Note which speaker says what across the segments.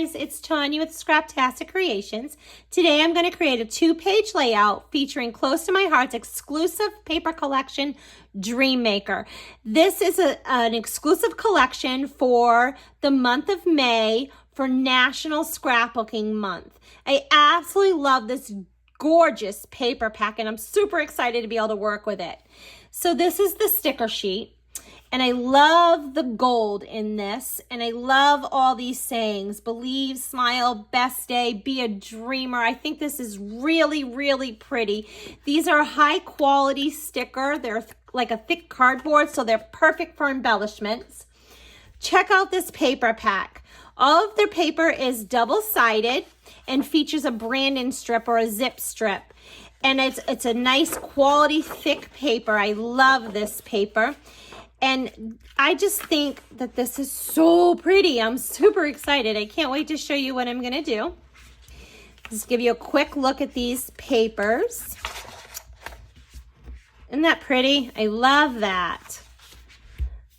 Speaker 1: guys, it's Tanya with Scraptastic Creations. Today I'm going to create a 2-page layout featuring close to my heart's exclusive paper collection, Dream Maker. This is an exclusive collection for the month of May for National Scrapbooking Month. I absolutely love this gorgeous paper pack and I'm super excited to be able to work with it. So this is the sticker sheet. And I love the gold in this, and I love all these sayings: believe, smile, best day, be a dreamer. I think this is really, really pretty. These are high quality sticker. They're like a thick cardboard, so they're perfect for embellishments. Check out this paper pack. All of their paper is double-sided and features a branding strip or a zip strip. And it's a nice quality thick paper. I love this paper. And I just think that this is so pretty. I'm super excited. I can't wait to show you what I'm going to do. Just give you a quick look at these papers. Isn't that pretty? I love that.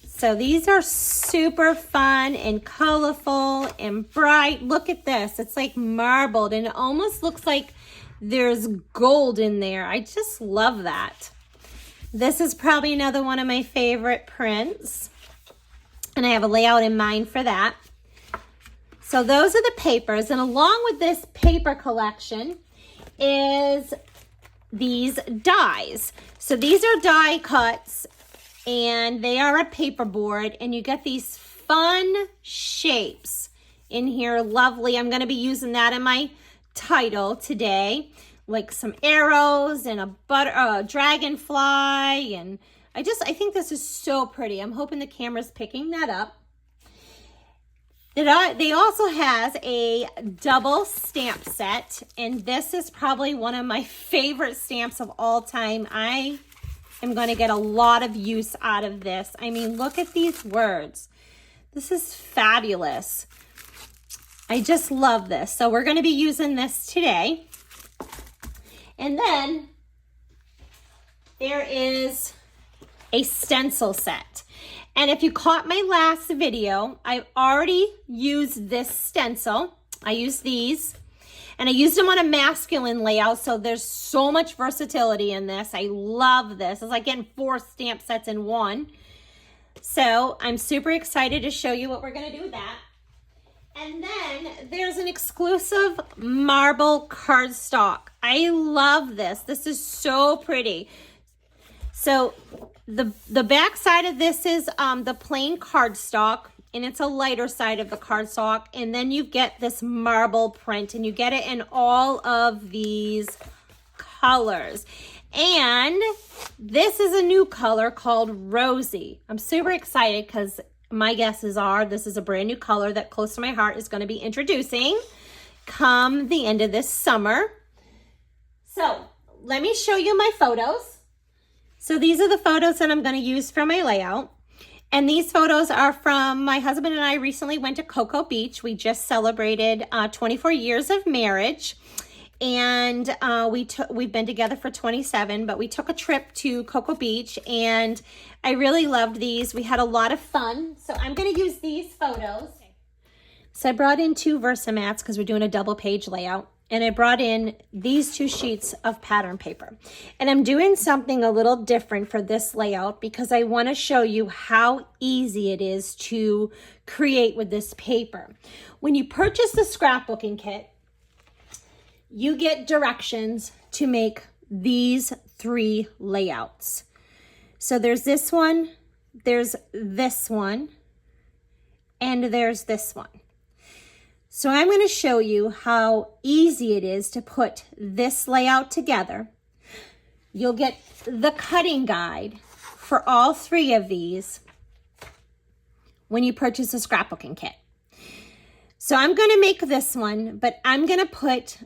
Speaker 1: So these are super fun and colorful and bright. Look at this. It's like marbled and it almost looks like there's gold in there. I just love that. This is probably another one of my favorite prints, and I have a layout in mind for that. So those are the papers, and along with this paper collection is these dies. So these are die cuts, and they are a paper board, and you get these fun shapes in here. Lovely. I'm going to be using that in my title today. Like some arrows and a dragonfly, and I think this is so pretty. I'm hoping the camera's picking that up. They also has a double stamp set, and this is probably one of my favorite stamps of all time. I am going to get a lot of use out of this. I mean, look at these words. This is fabulous. I just love this. So we're going to be using this today. And then there is a stencil set. And if you caught my last video, I already used this stencil. I used these. And I used them on a masculine layout, so there's so much versatility in this. I love this. It's like getting 4 stamp sets in one. So I'm super excited to show you what we're going to do with that. And then there's an exclusive marble cardstock. I love this. This is so pretty. So the back side of this is the plain cardstock, and it's a lighter side of the cardstock. And then you get this marble print, and you get it in all of these colors. And this is a new color called Rosy. I'm super excited because my guesses are this is a brand new color that Close to My Heart is going to be introducing come the end of this summer. So let me show you my photos. So these are the photos that I'm going to use for my layout. And these photos are from my husband and I recently went to Cocoa Beach. We just celebrated 24 years of marriage. And we've been together for 27, but we took a trip to Cocoa Beach and I really loved these. We had a lot of fun. So I'm going to use these photos. So I brought in 2 Versamats because we're doing a double page layout. And I brought in these 2 sheets of pattern paper. And I'm doing something a little different for this layout because I want to show you how easy it is to create with this paper. When you purchase the scrapbooking kit, you get directions to make these 3 layouts. So there's this one, there's this one, and there's this one. So I'm going to show you how easy it is to put this layout together. You'll get the cutting guide for all 3 of these when you purchase a scrapbooking kit. So I'm going to make this one, but I'm going to put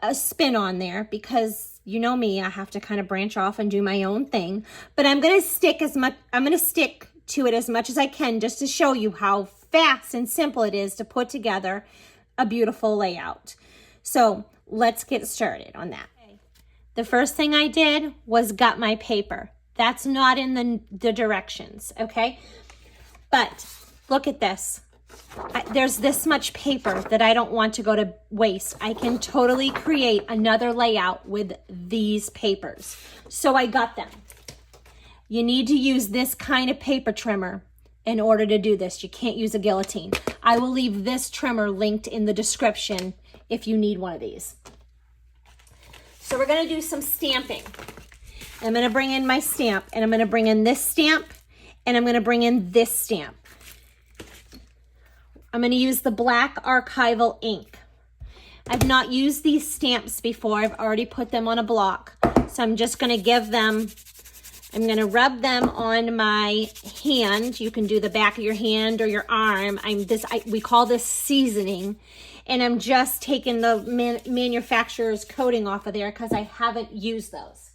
Speaker 1: a spin on there because you know me, I have to kind of branch off and do my own thing. But I'm going to stick to it as much as I can just to show you how fast and simple it is to put together a beautiful layout. So let's get started on that. The first thing I did was gut my paper. That's not in the directions, okay? But look at this. there's this much paper that I don't want to go to waste. I can totally create another layout with these papers. So I got them. You need to use this kind of paper trimmer in order to do this. You can't use a guillotine. I will leave this trimmer linked in the description if you need one of these. So we're gonna do some stamping. I'm gonna bring in my stamp, and I'm gonna bring in this stamp, and I'm gonna bring in this stamp. I'm gonna use the black archival ink. I've not used these stamps before. I've already put them on a block. So I'm just gonna give them, I'm gonna rub them on my hand. You can do the back of your hand or your arm. We call this seasoning. And I'm just taking the manufacturer's coating off of there because I haven't used those.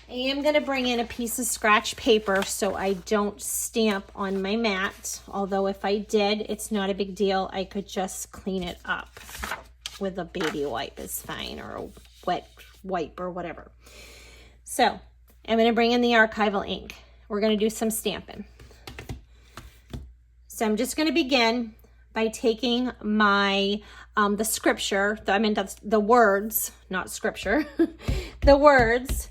Speaker 1: I am gonna bring in a piece of scratch paper so I don't stamp on my mat. Although if I did, it's not a big deal. I could just clean it up with a baby wipe is fine, or a wet wipe or whatever. So I'm gonna bring in the archival ink. We're gonna do some stamping. So I'm just gonna begin by taking my, the scripture, the words, not scripture, the words,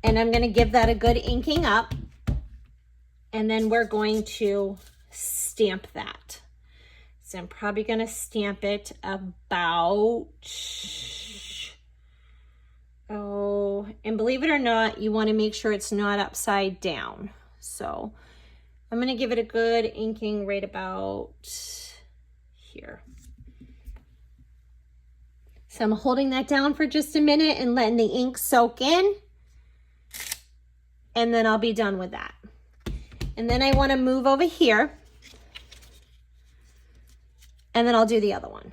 Speaker 1: and I'm gonna give that a good inking up, and then we're going to stamp that. So I'm probably gonna stamp it about, and believe it or not, you wanna make sure it's not upside down. So I'm gonna give it a good inking right about here. So I'm holding that down for just a minute and letting the ink soak in, and then I'll be done with that. And then I want to move over here, and then I'll do the other one.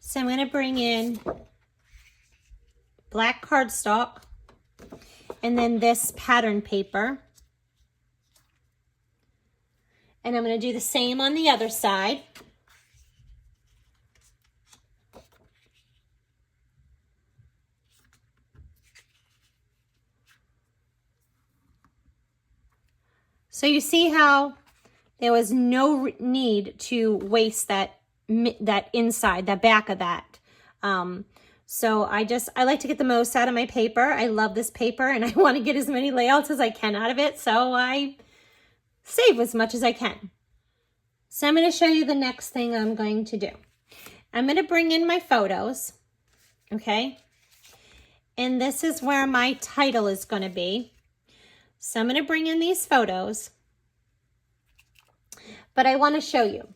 Speaker 1: So I'm going to bring in black cardstock and then this pattern paper. And I'm going to do the same on the other side. So you see how there was no need to waste that inside, that back of that. So I like to get the most out of my paper. I love this paper and I want to get as many layouts as I can out of it. So I save as much as I can. So I'm going to show you the next thing I'm going to do. I'm going to bring in my photos. Okay. And this is where my title is going to be. So I'm going to bring in these photos. But I want to show you.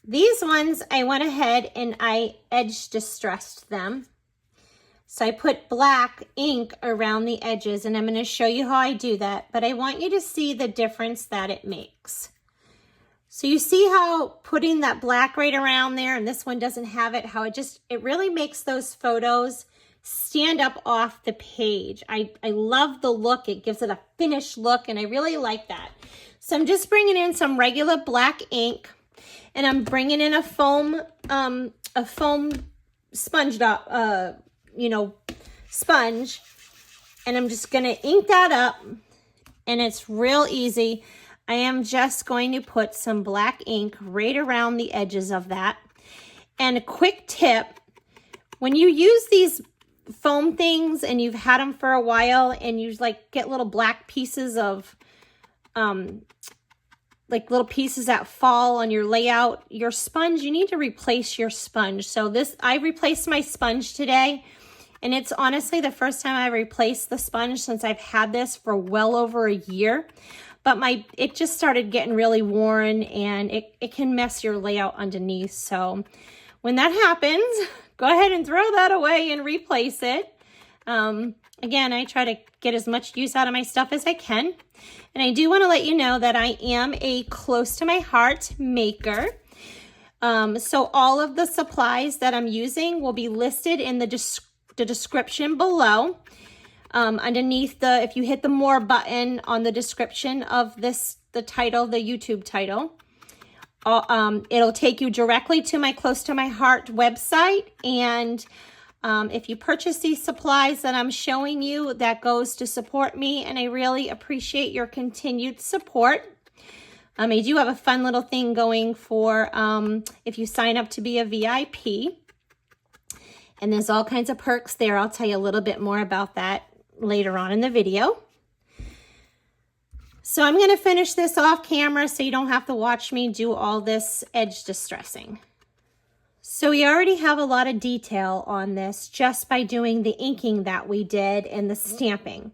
Speaker 1: These ones, I went ahead and I edge distressed them. So I put black ink around the edges, and I'm going to show you how I do that. But I want you to see the difference that it makes. So you see how putting that black right around there, and this one doesn't have it, how it really makes those photos stand up off the page. I love the look. It gives it a finished look, and I really like that. So I'm just bringing in some regular black ink. And I'm bringing in a foam sponge, sponge. And I'm just going to ink that up. And it's real easy. I am just going to put some black ink right around the edges of that. And a quick tip, when you use these foam things and you've had them for a while and you get little black pieces of, little pieces that fall on your layout, your sponge, you need to replace your sponge. So I replaced my sponge today, and it's honestly the first time I replaced the sponge since I've had this for well over a year. But it just started getting really worn, and it can mess your layout underneath. So when that happens, go ahead and throw that away and replace it. Again, I try to get as much use out of my stuff as I can. And I do want to let you know that I am a close to my heart maker. So all of the supplies that I'm using will be listed in the description below. Underneath if you hit the more button on the description of this, the title, the YouTube title, it'll take you directly to my Close to My Heart website. And if you purchase these supplies that I'm showing you, that goes to support me, and I really appreciate your continued support. I do have a fun little thing going for if you sign up to be a VIP. And there's all kinds of perks there. I'll tell you a little bit more about that later on in the video. So I'm going to finish this off camera so you don't have to watch me do all this edge distressing. So we already have a lot of detail on this just by doing the inking that we did and the stamping.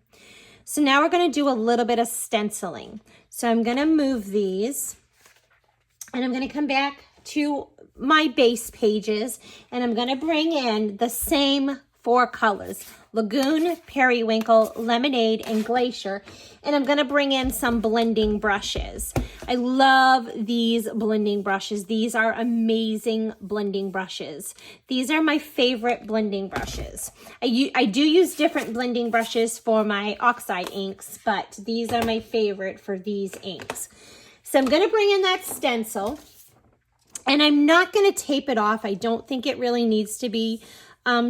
Speaker 1: So now we're going to do a little bit of stenciling. So I'm going to move these and I'm going to come back to my base pages and I'm going to bring in the same 4 colors: Lagoon, Periwinkle, Lemonade, and Glacier. And I'm going to bring in some blending brushes. I love these blending brushes. These are amazing blending brushes. These are my favorite blending brushes. I do use different blending brushes for my oxide inks, but these are my favorite for these inks. So I'm going to bring in that stencil, and I'm not going to tape it off. I don't think it really needs to be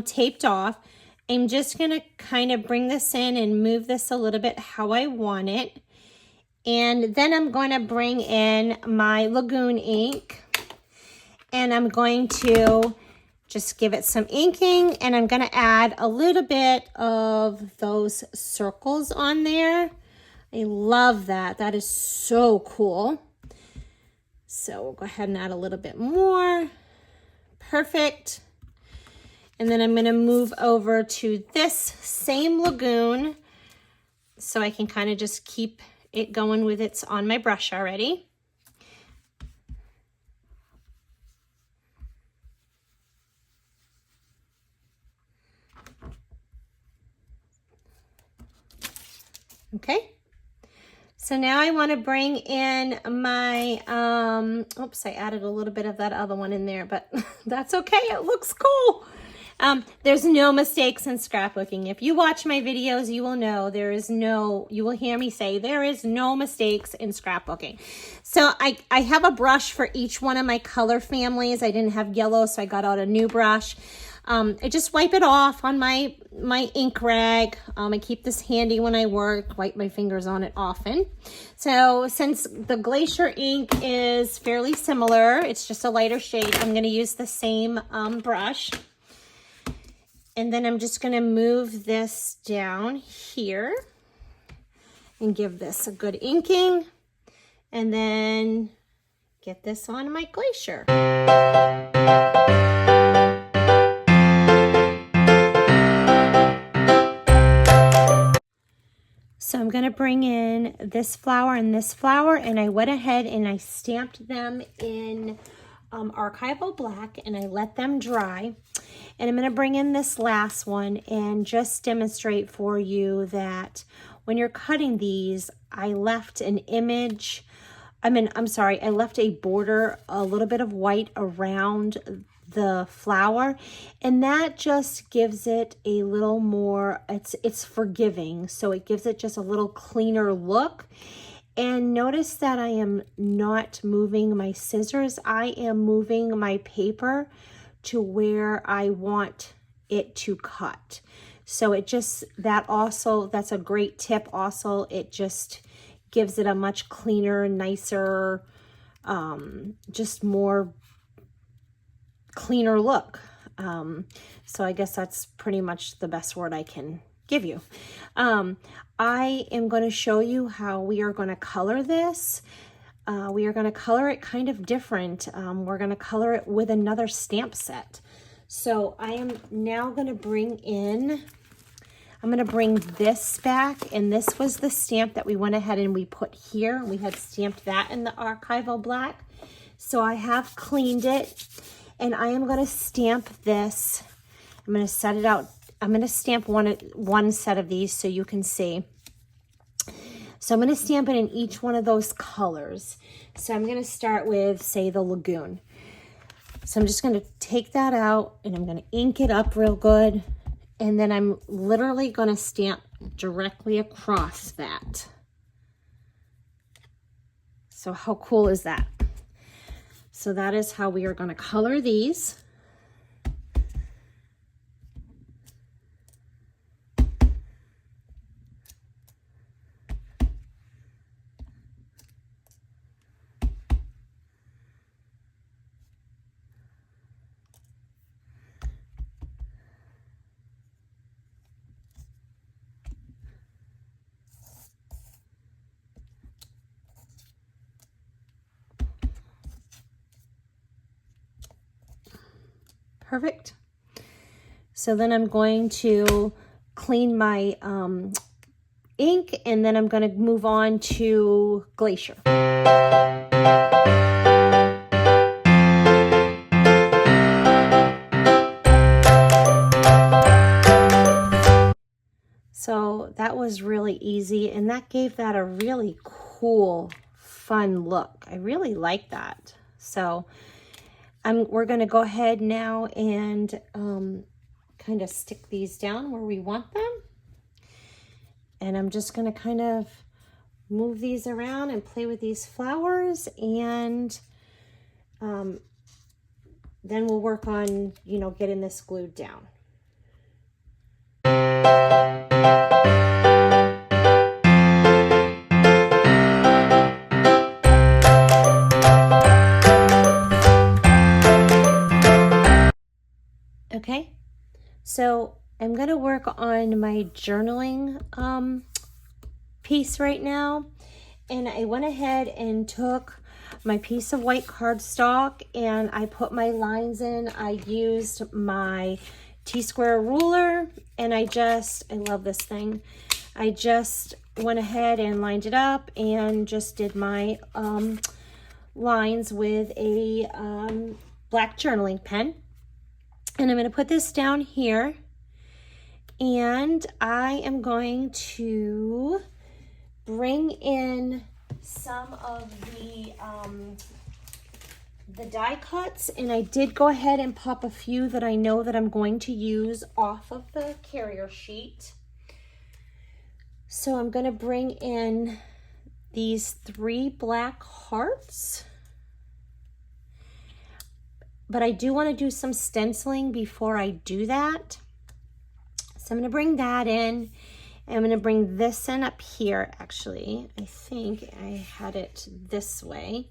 Speaker 1: taped off. I'm just going to kind of bring this in and move this a little bit how I want it. And then I'm going to bring in my Lagoon ink and I'm going to just give it some inking, and I'm going to add a little bit of those circles on there. I love that. That is so cool. So we'll go ahead and add a little bit more. Perfect. And then I'm going to move over to this same Lagoon so I can kind of just keep it going with it's on my brush already. Okay. So now I want to bring in my, oops, I added a little bit of that other one in there, but that's okay. It looks cool. There's no mistakes in scrapbooking. If you watch my videos, you will know you will hear me say there is no mistakes in scrapbooking. So I have a brush for each one of my color families. I didn't have yellow, so I got out a new brush. I just wipe it off on my ink rag. I keep this handy when I work, wipe my fingers on it often. So since the Glacier ink is fairly similar, it's just a lighter shade, I'm going to use the same brush. And then I'm just going to move this down here and give this a good inking. And then get this on my Glacier. So I'm going to bring in this flower and this flower, and I went ahead and I stamped them in archival black, and I let them dry. And I'm going to bring in this last one and just demonstrate for you that when you're cutting these, I left an image, I left a border, a little bit of white around the flower, and that just gives it a little more, it's forgiving, so it gives it just a little cleaner look. And notice that I am not moving my scissors. I am moving my paper to where I want it to cut. So it just, that's a great tip also. It just gives it a much cleaner, nicer, just more cleaner look. So I guess that's pretty much the best word I can give you. I am going to show you how we are going to color this. We are going to color it kind of different. We're going to color it with another stamp set. So I am now going to bring this back, and this was the stamp that we went ahead and we put here. We had stamped that in the archival black. So I have cleaned it, and I am going to stamp this. I'm going to set it out. I'm going to stamp one set of these so you can see. So I'm going to stamp it in each one of those colors. So I'm going to start with, say, the Lagoon. So I'm just going to take that out, and I'm going to ink it up real good. And then I'm literally going to stamp directly across that. So how cool is that? So that is how we are going to color these. Perfect. So then I'm going to clean my ink, and then I'm going to move on to Glacier. So that was really easy, and that gave that a really cool, fun look. I really like that. So we're going to go ahead now and kind of stick these down where we want them. And I'm just going to kind of move these around and play with these flowers, and then we'll work on, you know, getting this glued down. Okay, so I'm going to work on my journaling piece right now. And I went ahead and took my piece of white cardstock and I put my lines in. I used my T-square ruler, and I love this thing. I just went ahead and lined it up and just did my lines with a black journaling pen. And I'm going to put this down here, and I am going to bring in some of the die cuts, and I did go ahead and pop a few that I know that I'm going to use off of the carrier sheet. So I'm going to bring in these 3 black hearts. But I do want to do some stenciling before I do that. So I'm going to bring that in. I'm going to bring this in up here, actually. I think I had it this way,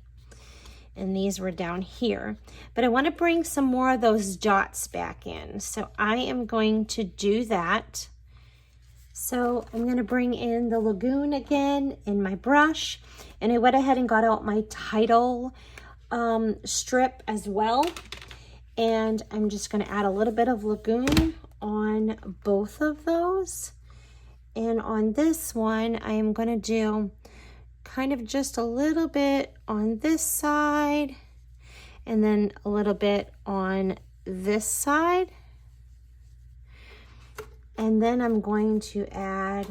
Speaker 1: and these were down here. But I want to bring some more of those dots back in. So I am going to do that. So I'm going to bring in the lagoon again in my brush. And I went ahead and got out my title strip as well, and I'm just going to add a little bit of lagoon on both of those. And on this one, I am going to do kind of just a little bit on this side and then a little bit on this side. And then I'm going to add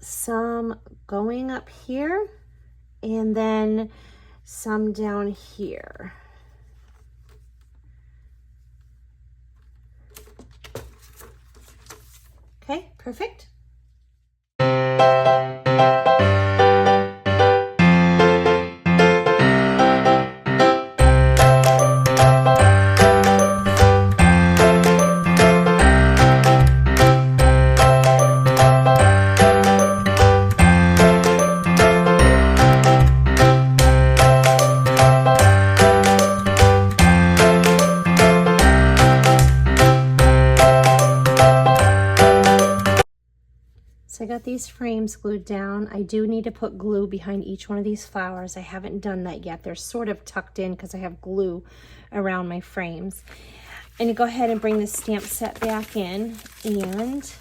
Speaker 1: some going up here and then some down here. Okay, perfect. So I got these frames glued down. I do need to put glue behind each one of these flowers. I haven't done that yet. They're sort of tucked in because I have glue around my frames. And you go ahead and bring the stamp set back in, and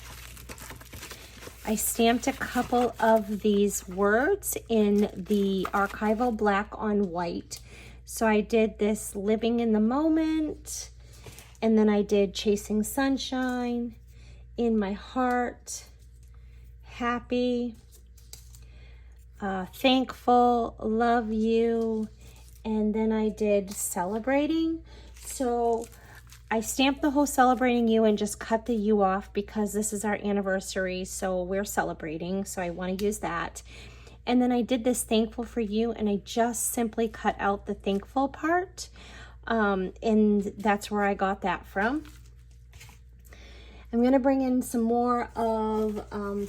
Speaker 1: I stamped a couple of these words in the archival black on white. So I did this living in the moment, and then I did chasing sunshine, in my heart, happy, thankful, love you, and then I did celebrating. So I stamped the whole celebrating you and just cut the U off because this is our anniversary, so we're celebrating, so I want to use that. And then I did this thankful for you, and I just simply cut out the thankful part, and that's where I got that from. I'm going to bring in some more of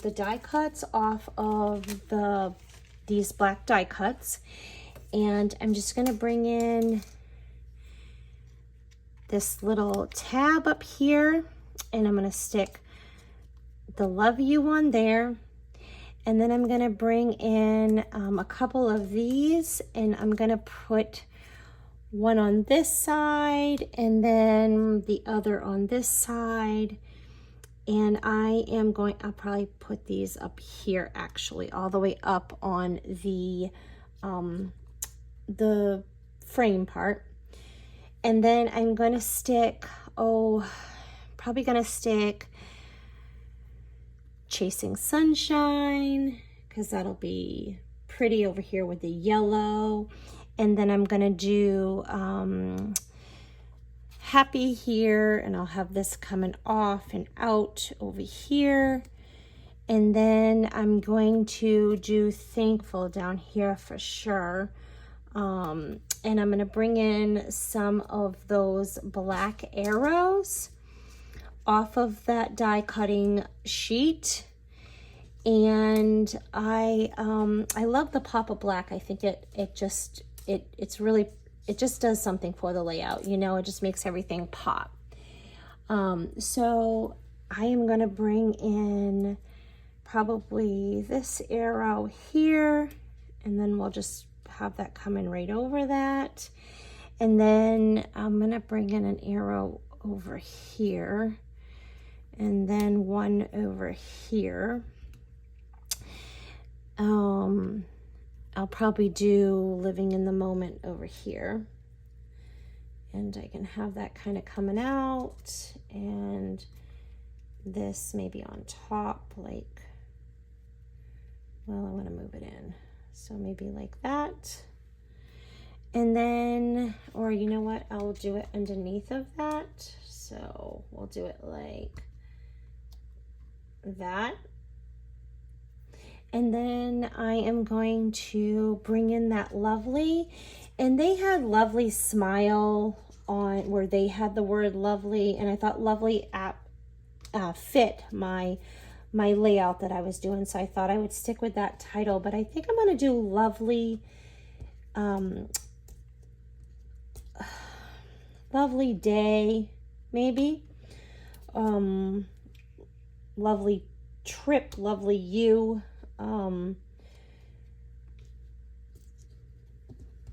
Speaker 1: the die cuts off of these black die cuts, and I'm just going to bring in this little tab up here, and I'm going to stick the love you on there. And then I'm going to bring in a couple of these, and I'm going to put one on this side and then the other on this side. And I'll probably put these up here, actually, all the way up on the frame part. And then I'm going to stick, probably going to stick Chasing Sunshine, because that'll be pretty over here with the yellow. And then I'm going to do Happy here, and I'll have this coming off and out over here. And then I'm going to do Thankful down here for sure. And I'm going to bring in some of those black arrows off of that die cutting sheet. And I love the pop of black. I think it just does something for the layout, you know, it just makes everything pop. So I am going to bring in probably this arrow here, and then we'll just have that coming right over that. And then I'm going to bring in an arrow over here, and then one over here. I'll probably do Living in the Moment over here, and I can have that kind of coming out, and this maybe on top, like, well, I want to move it in, so maybe like that. And then, or you know what, I'll do it underneath of that, so we'll do it like that. And then I am going to bring in that lovely, and they had Lovely Smile on where they had the word lovely, and I thought lovely fit my layout that I was doing, so I thought I would stick with that title. But I think I'm going to do lovely lovely day, maybe lovely trip, lovely you. I'm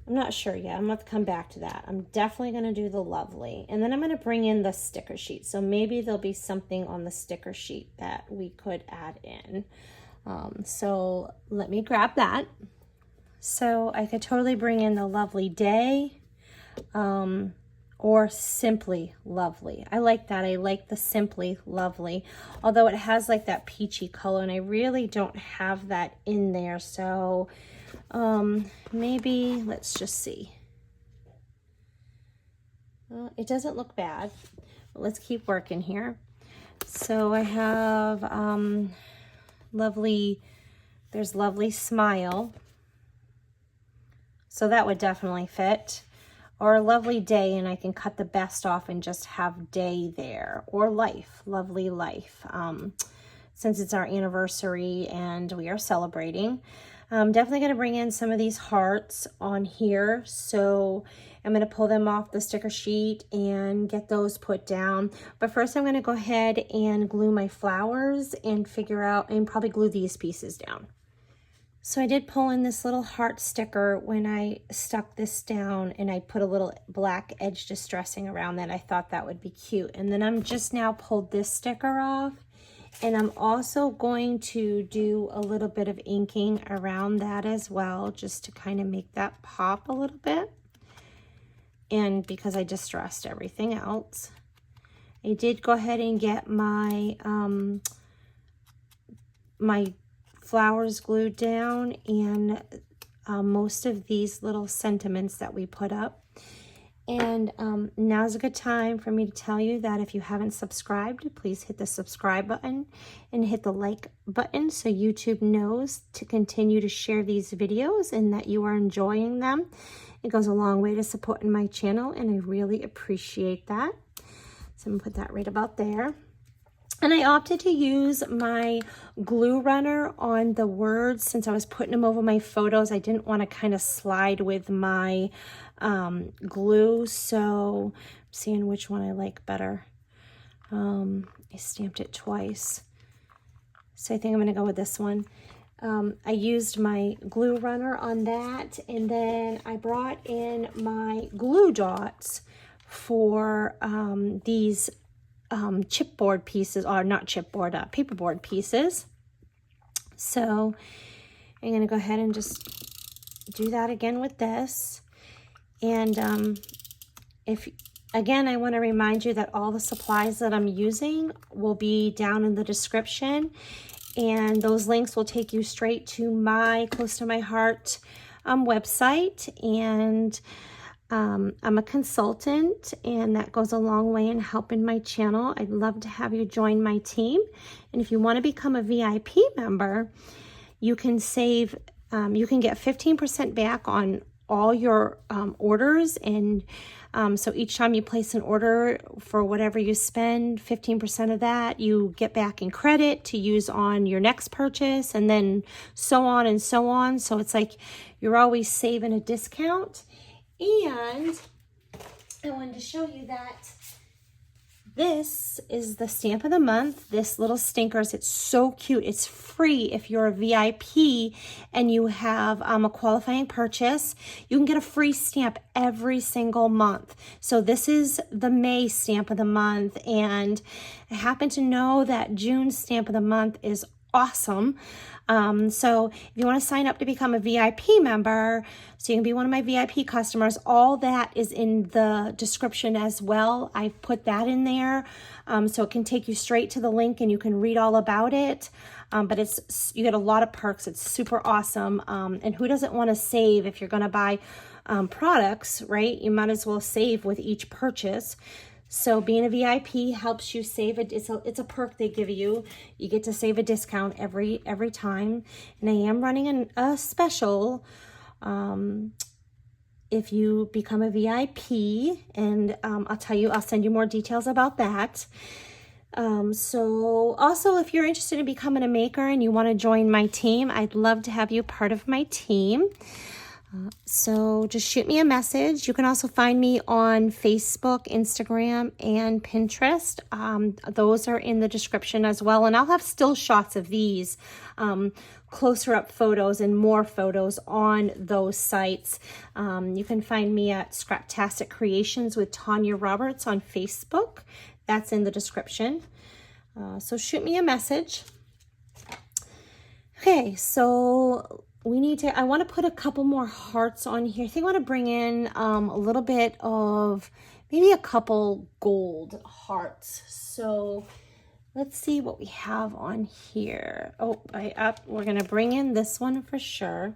Speaker 1: not sure yet. I'm going to come back to that. I'm definitely going to do the lovely. And then I'm going to bring in the sticker sheet. So maybe there'll be something on the sticker sheet that we could add in. So let me grab that. So I could totally bring in the lovely day, or simply lovely. I like that. I like the simply lovely, although it has like that peachy color, and I really don't have that in there. So maybe let's just see. It doesn't look bad, but let's keep working here. So I have there's Lovely Smile, so that would definitely fit. Or a lovely day, and I can cut the best off and just have day there. Or life, lovely life. Since it's our anniversary and we are celebrating. I'm definitely going to bring in some of these hearts on here. So I'm going to pull them off the sticker sheet and get those put down. But first I'm going to go ahead and glue my flowers and figure out, and probably glue these pieces down. So I did pull in this little heart sticker when I stuck this down, and I put a little black edge distressing around that. I thought that would be cute. And then I'm just now pulled this sticker off, and I'm also going to do a little bit of inking around that as well, just to kind of make that pop a little bit. And because I distressed everything else, I did go ahead and get my my flowers glued down, and most of these little sentiments that we put up. And now's a good time for me to tell you that if you haven't subscribed, please hit the subscribe button and hit the like button so YouTube knows to continue to share these videos and that you are enjoying them. It goes a long way to supporting my channel, and I really appreciate that. So I'm going to put that right about there. And I opted to use my glue runner on the words since I was putting them over my photos. I didn't want to kind of slide with my glue, so I'm seeing which one I like better. I stamped it twice, so I think I'm going to go with this one. I used my glue runner on that, and then I brought in my glue dots for these chipboard pieces, or not chipboard, paperboard pieces. So I'm going to go ahead and just do that again with this. And again, I want to remind you that all the supplies that I'm using will be down in the description, and those links will take you straight to my Close to My Heart website. And I'm a consultant, and that goes a long way in helping my channel. I'd love to have you join my team. And if you want to become a VIP member, you can save, you can get 15% back on all your orders. And so each time you place an order for whatever you spend, 15% of that you get back in credit to use on your next purchase, and then so on and so on. So it's like you're always saving a discount. And I wanted to show you that this is the stamp of the month, this little stinkers. It's so cute. It's free if you're a VIP and you have a qualifying purchase. You can get a free stamp every single month. So this is the May stamp of the month, and I happen to know that June's stamp of the month is awesome. So if you want to sign up to become a VIP member, so you can be one of my VIP customers, all that is in the description as well. I put that in there, so it can take you straight to the link and you can read all about it. But you get a lot of perks. It's super awesome. And who doesn't want to save if you're going to buy products, right? You might as well save with each purchase. So being a VIP helps you save it's a perk they give you. You get to save a discount every time. And I am running a special if you become a VIP, and I'll send you more details about that. So also, if you're interested in becoming a maker and you want to join my team, I'd love to have you part of my team. So just shoot me a message. You can also find me on Facebook, Instagram, and Pinterest. Those are in the description as well. And I'll have still shots of these closer up photos and more photos on those sites. You can find me at Scraptastic Creations with Tanya Roberts on Facebook. That's in the description. So shoot me a message. Okay, so I want to put a couple more hearts on here. I think I want to bring in a little bit of, maybe a couple gold hearts. So let's see what we have on here. Oh, we're going to bring in this one for sure.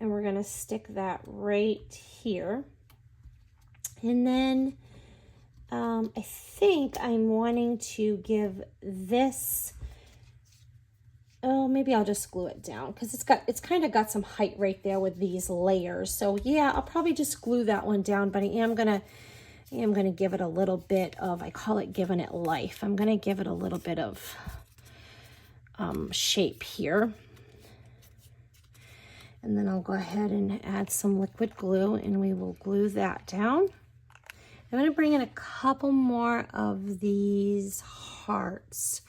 Speaker 1: And we're going to stick that right here. And then I think I'm wanting to give this, oh, maybe I'll just glue it down because it's kind of got some height right there with these layers. So yeah, I'll probably just glue that one down, but I am gonna give it a little bit of, I call it giving it life. I'm gonna give it a little bit of shape here. And then I'll go ahead and add some liquid glue and we will glue that down. I'm gonna bring in a couple more of these hearts.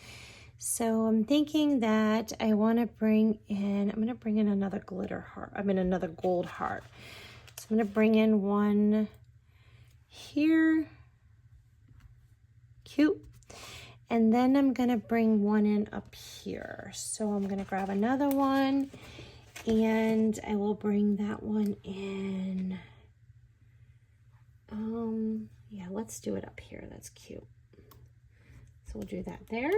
Speaker 1: So I'm thinking that I want to bring in, I'm going to bring in another glitter heart. Another gold heart. So I'm going to bring in one here. Cute. And then I'm going to bring one in up here. So I'm going to grab another one and I will bring that one in. Yeah, let's do it up here. That's cute. So we'll do that there.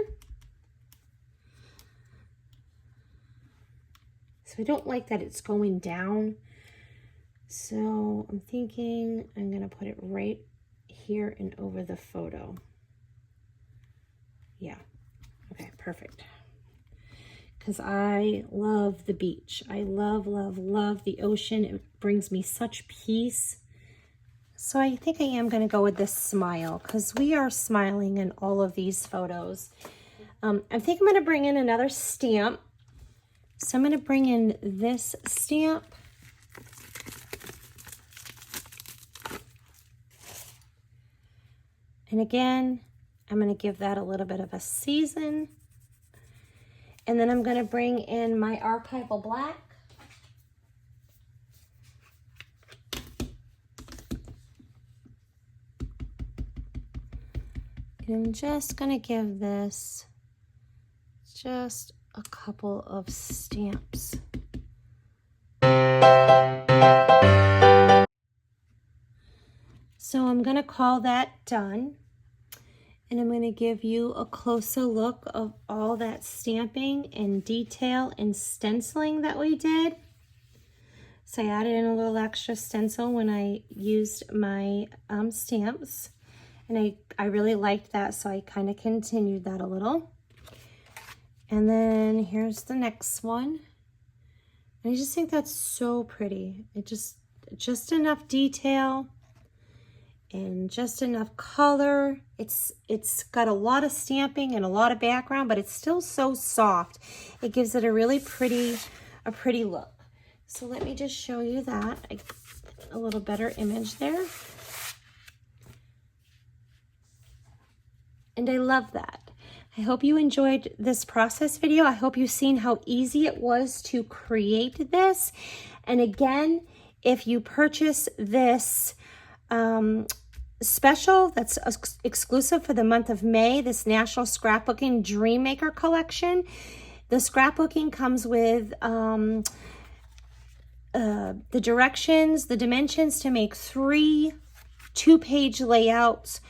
Speaker 1: So I don't like that it's going down. So So I'm thinking I'm going to put it right here and over the photo. Yeah. Okay, perfect. Because I love the beach. I love, love, love the ocean. It brings me such peace. So I think I am going to go with this smile because we are smiling in all of these photos. I think I'm going to bring in another stamp. So I'm going to bring in this stamp. And again, I'm going to give that a little bit of a season. And then I'm going to bring in my archival black. And I'm just going to give this just a couple of stamps. So I'm going to call that done. And I'm going to give you a closer look of all that stamping and detail and stenciling that we did. So I added in a little extra stencil when I used my stamps. And I really liked that, so I kind of continued that a little. And then here's the next one. And I just think that's so pretty. It just enough detail and just enough color. It's got a lot of stamping and a lot of background, but it's still so soft. It gives it a really pretty look. So let me just show you that. A little better image there. And I love that. I hope you enjoyed this process video. I hope you've seen how easy it was to create this. And again, if you purchase this special that's exclusive for the month of May, this National Scrapbooking Dream Maker collection, the scrapbooking comes with the directions, the dimensions to make 3 2-page layouts.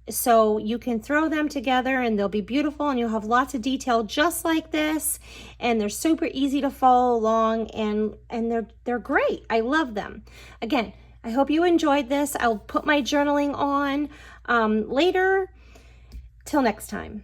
Speaker 1: So you can throw them together and they'll be beautiful and you'll have lots of detail just like this. And they're super easy to follow along and they're great. I love them. Again, I hope you enjoyed this. I'll put my journaling on later. Till next time.